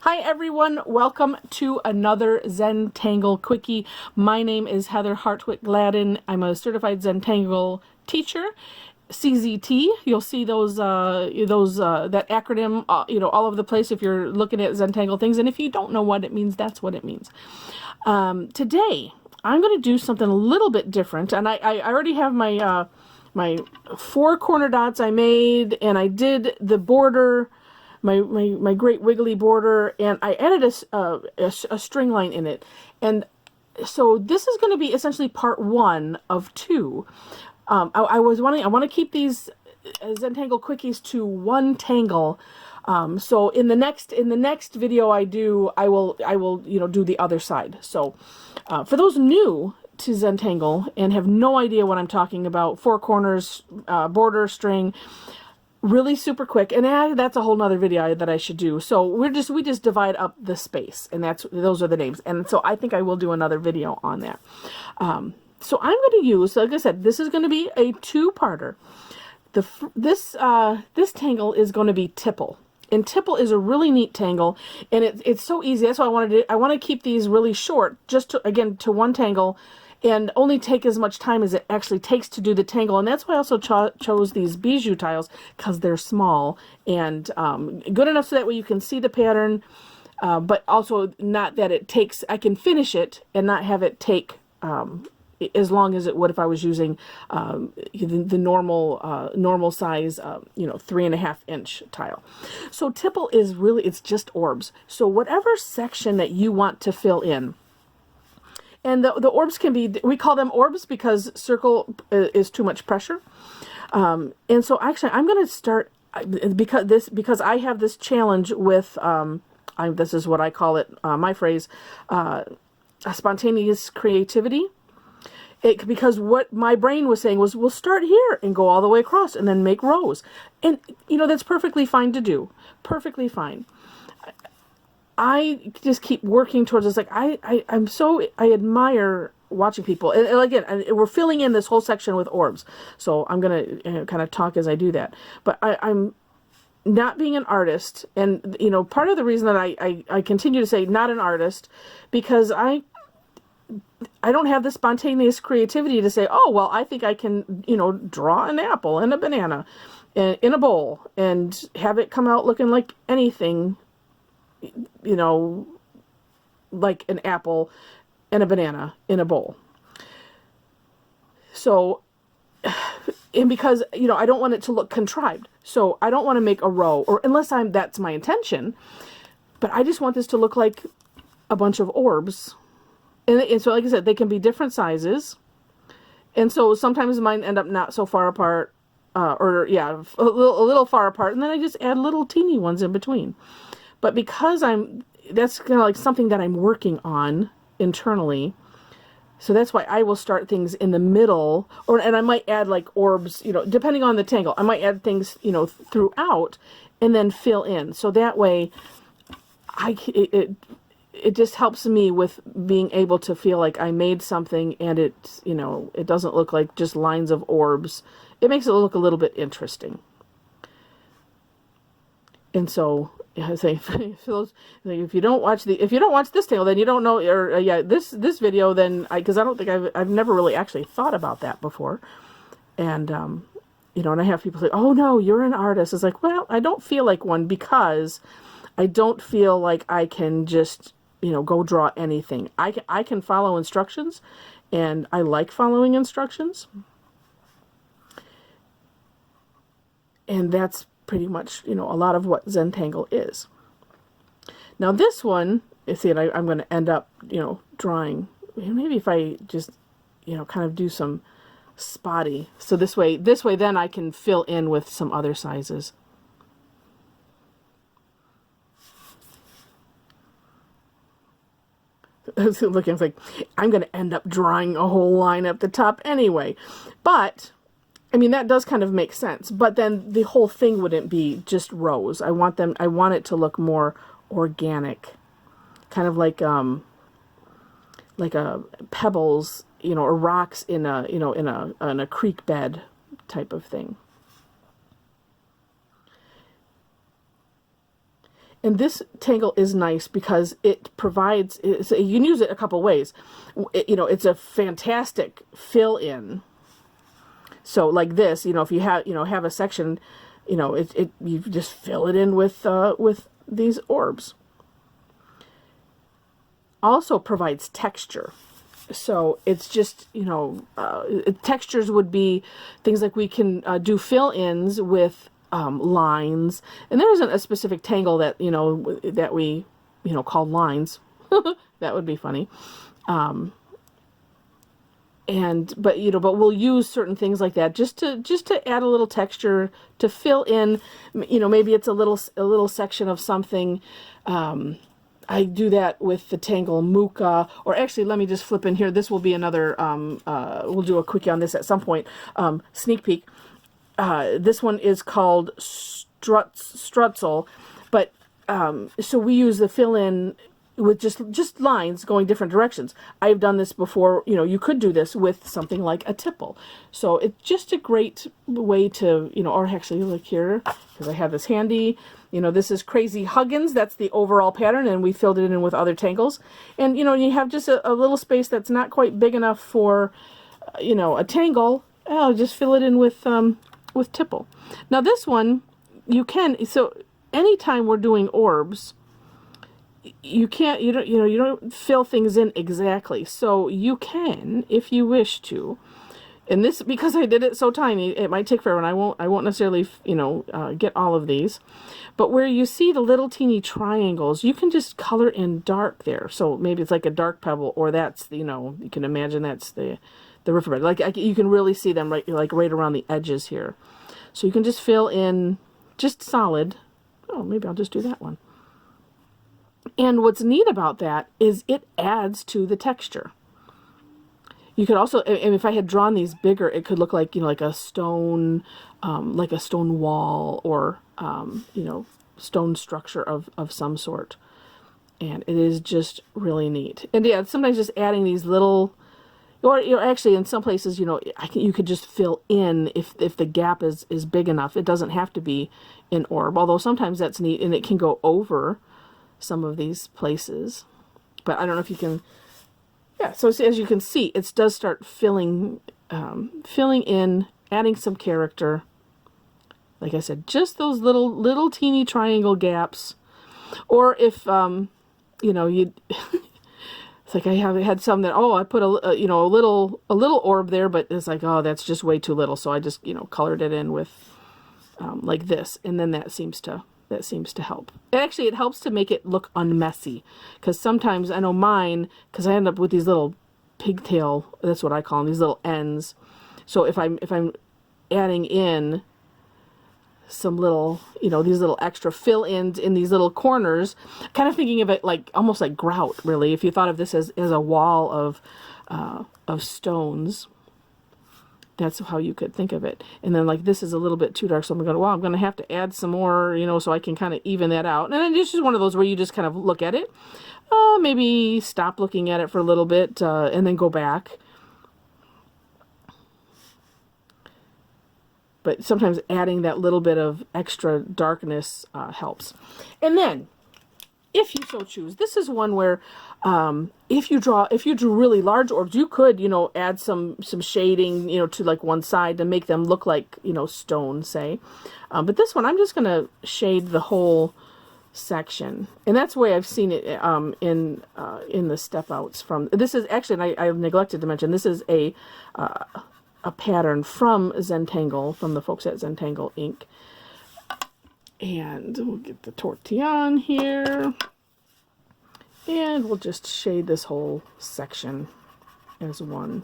Hi everyone, welcome to another Zentangle Quickie. My name is Heather Hartwick Gladden. I'm a Certified Zentangle Teacher. CZT, you'll see those that acronym, all over the place if you're looking at Zentangle things. And if you don't know what it means, that's what it means. Today, I'm going to do something a little bit different, and I already have my my 4 corner dots I made, and I did the border. My great wiggly border, and I added a string line in it. And so this is going to be essentially part 1 of 2. I want to keep these Zentangle quickies to 1 tangle. So in the next video I will do the other side. So for those new to Zentangle and have no idea what I'm talking about, 4 corners, border, string, really super quick, and that's a whole nother video that I should do. So we just divide up the space, and those are the names. And so I think I will do another video on that. So I'm going to use, like I said, this is going to be a 2-parter. This tangle is going to be Tipple. And Tipple is a really neat tangle, and it's so easy. That's why I want to keep these really short, just to 1 tangle, and only take as much time as it actually takes to do the tangle. And that's why I also chose these bijou tiles, because they're small and good enough so that way you can see the pattern, but also not that it takes, I can finish it and not have it take as long as it would if I was using the normal size, 3.5 inch tile. So Tipple is really, it's just orbs. So whatever section that you want to fill in, and the orbs can be, we call them orbs because circle is too much pressure. And so actually I'm going to start, because I have this challenge with, this is what I call it, my phrase, a spontaneous creativity. Because what my brain was saying was, we'll start here and go all the way across and then make rows. And, that's perfectly fine to do. Perfectly fine. I just keep working towards this. Like I admire watching people. And again, we're filling in this whole section with orbs. So I'm going to kind of talk as I do that. But I'm not being an artist. And, part of the reason that I continue to say not an artist, because I don't have the spontaneous creativity to say, oh, well, I think I can, draw an apple and a banana in a bowl and have it come out looking like anything, like an apple and a banana in a bowl. So, and because, I don't want it to look contrived. So I don't want to make a row, or unless that's my intention, but I just want this to look like a bunch of orbs. And so, like I said, they can be different sizes. And so sometimes mine end up not so far apart, a little far apart. And then I just add little teeny ones in between. But because that's kind of like something that I'm working on internally. So that's why I will start things in the middle, and I might add like orbs, depending on the tangle. I might add things, throughout and then fill in. So that way it just helps me with being able to feel like I made something, and it doesn't look like just lines of orbs. It makes it look a little bit interesting. And so I say, if you don't watch this tangle, then you don't know, this video, then because I don't think I've never really actually thought about that before. And and I have people say, oh no, you're an artist. It's like, well, I don't feel like one, because I don't feel like I can just go draw anything. I can follow instructions, and I like following instructions. And that's pretty much, a lot of what Zentangle is. Now this one, you see, I'm going to end up, drawing, maybe if I just, kind of do some spotty. So this way then I can fill in with some other sizes. Looking, it's like, I'm going to end up drawing a whole line up the top anyway. But I mean, that does kind of make sense, but then the whole thing wouldn't be just rows. I want it to look more organic, kind of like a pebbles, or rocks in a creek bed type of thing. And this tangle is nice because it provides, you can use it a couple ways. It's a fantastic fill-in. So like this, if you have a section, you just fill it in with these orbs. Also provides texture. So it's just, textures would be things like we can do fill-ins with lines. And there isn't a specific tangle that, that we, call lines. That would be funny. But we'll use certain things like that just to add a little texture, to fill in, maybe it's a little section of something. I do that with the tangle Muka, or actually, let me just flip in here. This will be another, we'll do a quickie on this at some point, sneak peek. This one is called Strutzel, but so we use the fill-in with just lines going different directions. I've done this before. You could do this with something like a tipple. So it's just a great way to, or actually look here, because I have this handy. This is Crazy Huggins. That's the overall pattern, and we filled it in with other tangles. And, you have just a little space that's not quite big enough for, a tangle. I'll just fill it in with tipple. Now this one, you can, so anytime we're doing orbs, you don't fill things in exactly. So you can, if you wish to. And this, because I did it so tiny, it might take forever, and I won't necessarily, get all of these. But where you see the little teeny triangles, you can just color in dark there. So maybe it's like a dark pebble, or that's, you can imagine that's the riverbed. Like you can really see them right around the edges here. So you can just fill in just solid. Oh, maybe I'll just do that one. And what's neat about that is it adds to the texture. You could also, and if I had drawn these bigger, it could look like, like a stone wall, or, stone structure of some sort. And it is just really neat. And yeah, sometimes just adding these little, or actually in some places, you could just fill in if the gap is big enough. It doesn't have to be an orb, although sometimes that's neat, and it can go over some of these places. But I don't know if you can. Yeah, so as you can see, it does start filling in, adding some character. Like I said, just those little teeny triangle gaps. Or if you it's like I had some that, I put a little orb there, but it's like, that's just way too little. So I just colored it in with like this, and then that seems to help. Actually, it helps to make it look unmessy, because sometimes I know mine, because I end up with these little pigtail, that's what I call them, these little ends. So if I'm adding in some little, these little extra fill-ins in these little corners, kind of thinking of it like almost like grout, really. If you thought of this as a wall of stones, that's how you could think of it. And then like this is a little bit too dark, so I'm going to have to add some more, so I can kind of even that out. And then it's just one of those where you just kind of look at it, maybe stop looking at it for a little bit, and then go back. But sometimes adding that little bit of extra darkness helps. And then, if you so choose, this is one where if you drew really large orbs, you could, add some shading, to like one side to make them look like, stone, say. But this one, I'm just going to shade the whole section. And that's the way I've seen it in the step outs from, this is actually, and I've neglected to mention, this is a pattern from Zentangle, from the folks at Zentangle Inc. And we'll get the tortillon here. And we'll just shade this whole section as one.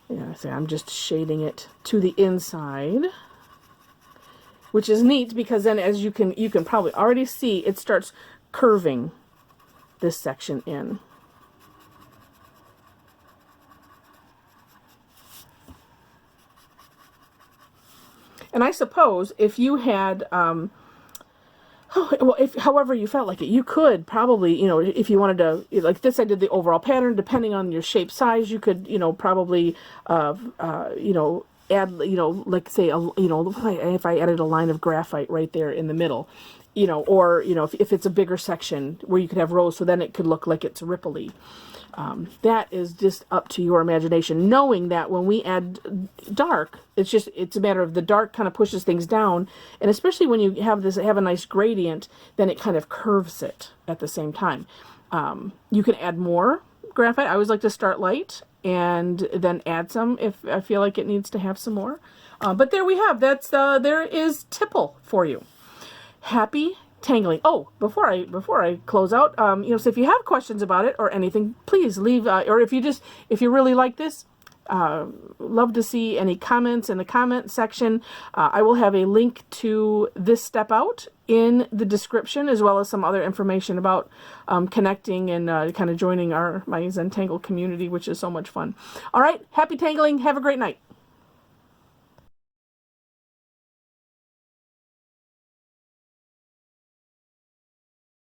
Yeah, so I'm just shading it to the inside, which is neat because then, as you can probably already see, it starts curving this section in. And I suppose if you had, however you felt like it, you could probably, if you wanted to, like this, I did the overall pattern, depending on your shape size, you could, probably, add, like say, if I added a line of graphite right there in the middle, or, if it's a bigger section where you could have rows, so then it could look like it's ripply. That is just up to your imagination, knowing that when we add dark, it's a matter of the dark kind of pushes things down, and especially when you have a nice gradient, then it kind of curves it at the same time. You can add more graphite. I always like to start light and then add some if I feel like it needs to have some more. But there we have, there is Tipple for you. Happy tangling. Oh, before I close out, so if you have questions about it or anything, please leave, or if you really like this, love to see any comments in the comment section. I will have a link to this step out in the description, as well as some other information about connecting and kind of joining my Zentangle community, which is so much fun. All right, happy tangling. Have a great night.